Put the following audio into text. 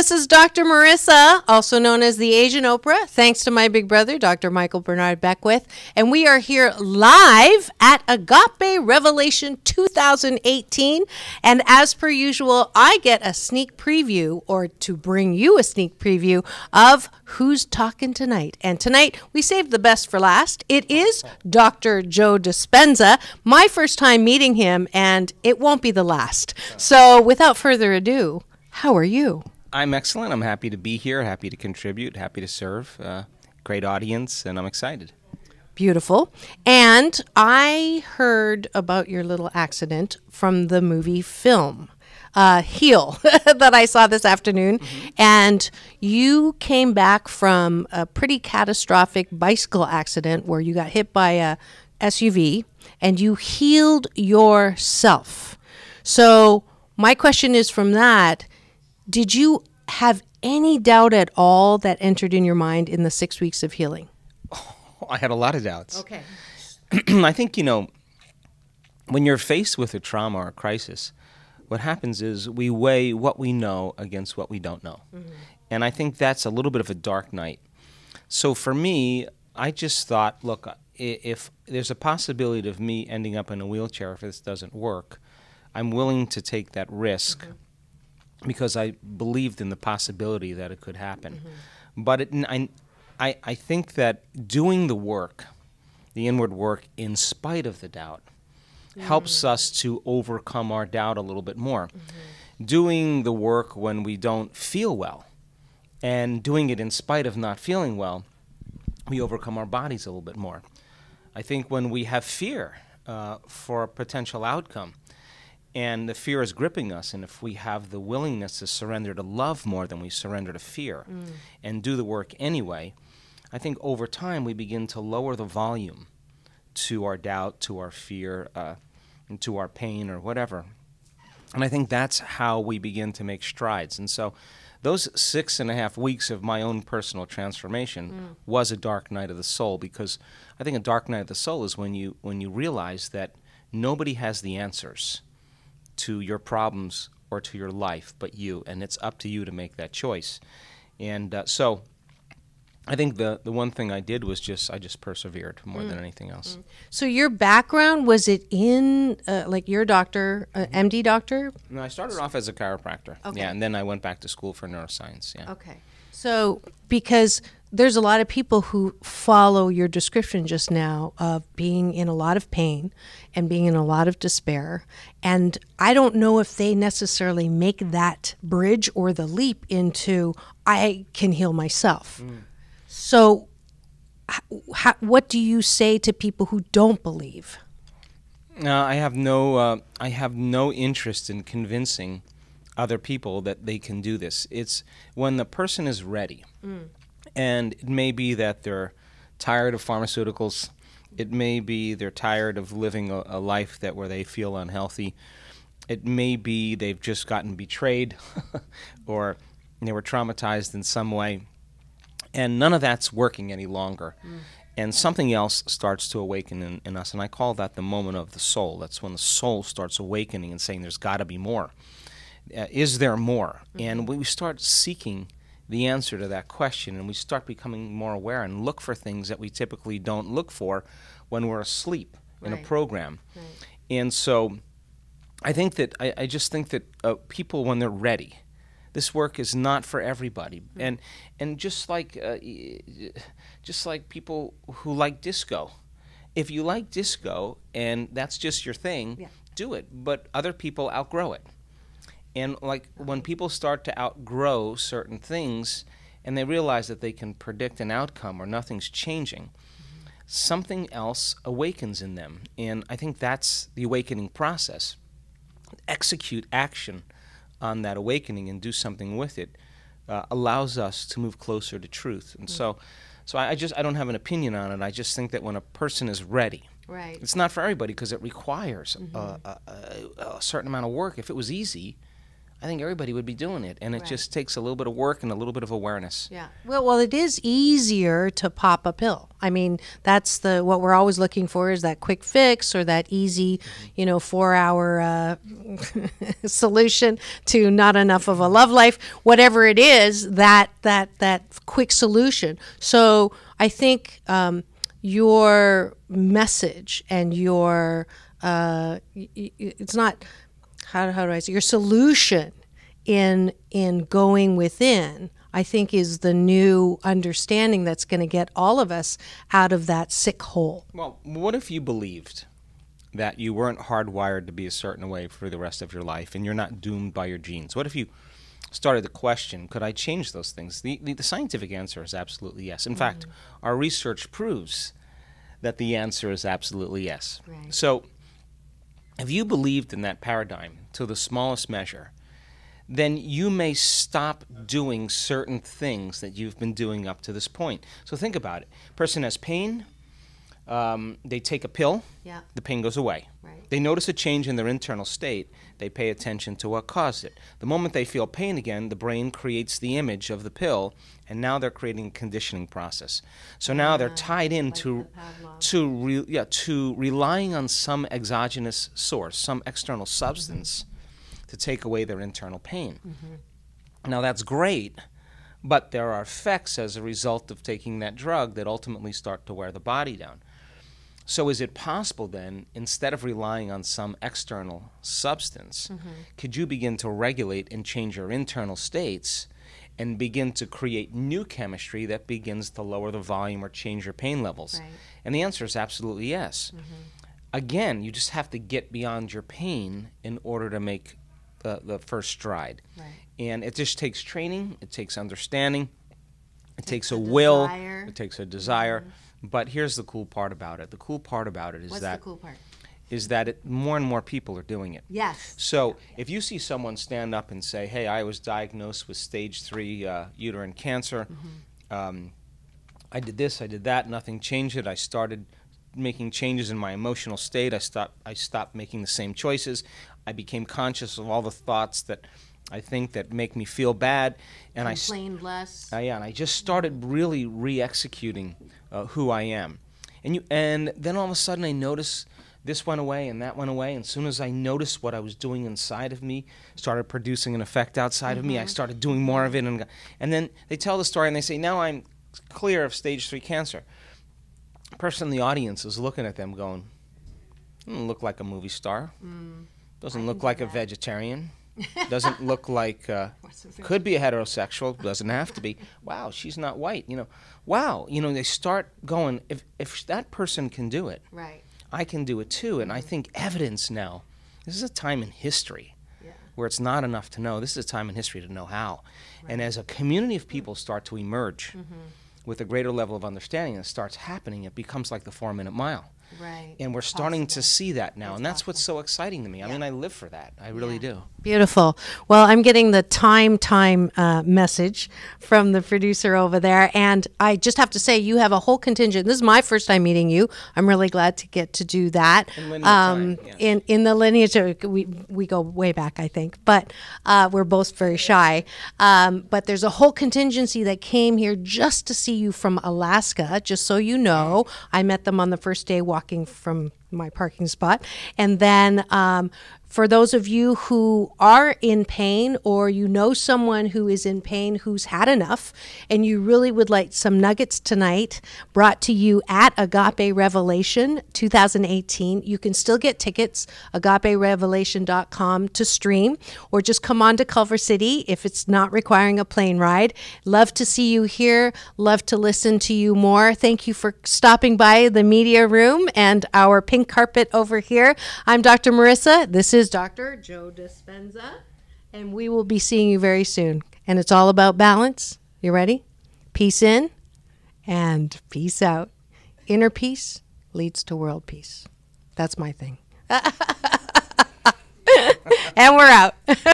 This is Dr. Marissa, also known as the Asian Oprah, thanks to my big brother, Dr. Michael Bernard Beckwith. And we are here live at Agape Revelation 2018. And as per usual, I get a sneak preview, or to bring you a sneak preview of who's talking tonight. And tonight, we saved the best for last. It is Dr. Joe Dispenza, my first time meeting him, and it won't be the last. So without further ado, how are you? I'm excellent. I'm happy to be here, happy to contribute, happy to serve. Great audience, and I'm excited. Beautiful. And I heard about your little accident from the movie film, Heel, that I saw this afternoon. Mm-hmm. And you came back from a pretty catastrophic bicycle accident where you got hit by a SUV, and you healed yourself. So my question is from that, did you have any doubt at all that entered in your mind in the 6 weeks of healing? Oh, I had a lot of doubts. Okay. I think, when you're faced with a trauma or a crisis, what happens is we weigh what we know against what we don't know. Mm-hmm. And I think that's a little bit of a dark night. So for me, I just thought, look, if there's a possibility of me ending up in a wheelchair if this doesn't work, I'm willing to take that risk. Mm-hmm. Because I believed in the possibility that it could happen. Mm-hmm. But I think that doing the work, the inward work, in spite of the doubt, helps us to overcome our doubt a little bit more. Mm-hmm. Doing the work when we don't feel well, and doing it in spite of not feeling well, we overcome our bodies a little bit more. I think when we have fear for a potential outcome, and the fear is gripping us, and if we have the willingness to surrender to love more than we surrender to fear and do the work anyway, I think over time we begin to lower the volume to our doubt, to our fear, and to our pain or whatever. And I think that's how we begin to make strides. And so those 6.5 weeks of my own personal transformation was a dark night of the soul, because I think a dark night of the soul is when you realize that nobody has the answers to your problems or to your life but you, and it's up to you to make that choice. And so I think the one thing I did was I just persevered more than anything else. So your background, was it in, like your doctor, MD doctor? No, I started off as a chiropractor. Okay. Yeah, and then I went back to school for neuroscience. Yeah. Okay. So because there's a lot of people who follow your description just now of being in a lot of pain and being in a lot of despair, and I don't know if they necessarily make that bridge or the leap into, I can heal myself. So what do you say to people who don't believe? I have no interest in convincing other people that they can do this. It's when the person is ready. And it may be that they're tired of pharmaceuticals. It may be they're tired of living a life where they feel unhealthy. It may be they've just gotten betrayed or they were traumatized in some way. And none of that's working any longer. And something else starts to awaken in us. And I call that the moment of the soul. That's when the soul starts awakening and saying there's got to be more. Is there more? And we start seeking the answer to that question, and we start becoming more aware and look for things that we typically don't look for when we're asleep in a program. Right. And so I think that I just think that people, when they're ready, this work is not for everybody. And just like people who like disco, if you like disco and that's just your thing, do it. But other people outgrow it. And like when people start to outgrow certain things and they realize that they can predict an outcome or nothing's changing, something else awakens in them. And I think that's the awakening process. Execute action on that awakening and do something with it allows us to move closer to truth. And so I don't have an opinion on it. I just think that when a person is ready, it's not for everybody because it requires a certain amount of work. If it was easy, I think everybody would be doing it. And it Right. just takes a little bit of work and a little bit of awareness. Yeah. Well, it is easier to pop a pill. I mean, that's what we're always looking for is that quick fix or that easy, 4-hour solution to not enough of a love life. Whatever it is, that quick solution. So I think your message and your it's not how do I say your solution in going within, I think, is the new understanding that's going to get all of us out of that sick hole. Well, what if you believed that you weren't hardwired to be a certain way for the rest of your life and you're not doomed by your genes? What if you started to question, could I change those things? The scientific answer is absolutely yes. In fact, our research proves that the answer is absolutely yes. Right. So if you believed in that paradigm to the smallest measure, then you may stop doing certain things that you've been doing up to this point. So think about it. Person has pain, they take a pill, Yeah. the pain goes away. Right. They notice a change in their internal state, they pay attention to what caused it. The moment they feel pain again, the brain creates the image of the pill, and now they're creating a conditioning process. So now they're tied into to relying on some exogenous source, some external substance, to take away their internal pain. Now that's great, but there are effects as a result of taking that drug that ultimately start to wear the body down. So is it possible then, instead of relying on some external substance, could you begin to regulate and change your internal states and begin to create new chemistry that begins to lower the volume or change your pain levels? Right. And the answer is absolutely yes. Again, you just have to get beyond your pain in order to make the first stride. Right. And it just takes training, it takes understanding, it takes a will, desire. it takes a desire. But here's the cool part about it. The cool part about it is What's that the cool part? more and more people are doing it. Yes. So if you see someone stand up and say, hey, I was diagnosed with stage 3 uterine cancer, I did this, I did that, nothing changed it, I started making changes in my emotional state, I stopped making the same choices, I became conscious of all the thoughts that I think that make me feel bad, and Complained less. and I just started really re-executing who I am. And then all of a sudden I noticed this went away and that went away, and as soon as I noticed what I was doing inside of me started producing an effect outside of me, I started doing more of it, and then they tell the story and they say, now I'm clear of stage 3 cancer. The person in the audience is looking at them going, doesn't look like a movie star, doesn't look like a vegetarian, doesn't look like, could be a heterosexual, doesn't have to be. Wow, she's not white, Wow, they start going, if that person can do it, Right. I can do it too. And I think evidence now, this is a time in history Yeah. where it's not enough to know. This is a time in history to know how. Right. And as a community of people start to emerge with a greater level of understanding, and it starts happening, it becomes like the 4-minute mile. Right. And we're starting to see that now, and that's what's so exciting to me. I mean, I live for that. I really do. Beautiful. Well, I'm getting the time message from the producer over there, and I just have to say, you have a whole contingent. This is my first time meeting you. I'm really glad to get to do that. In the lineage, we go way back, I think, but we're both very shy. But there's a whole contingency that came here just to see you from Alaska. Just so you know, I met them on the first day walking from my parking spot. And then for those of you who are in pain, or you know someone who is in pain who's had enough, and you really would like some nuggets tonight brought to you at Agape Revelation 2018, you can still get tickets, agaperevelation.com to stream, or just come on to Culver City if it's not requiring a plane ride. Love to see you here. Love to listen to you more. Thank you for stopping by the media room and our pink carpet over here. I'm Dr. Marissa. This is Dr. Joe Dispenza, and we will be seeing you very soon. And it's all about balance. You ready? Peace in and peace out. Inner peace leads to world peace. That's my thing. And we're out.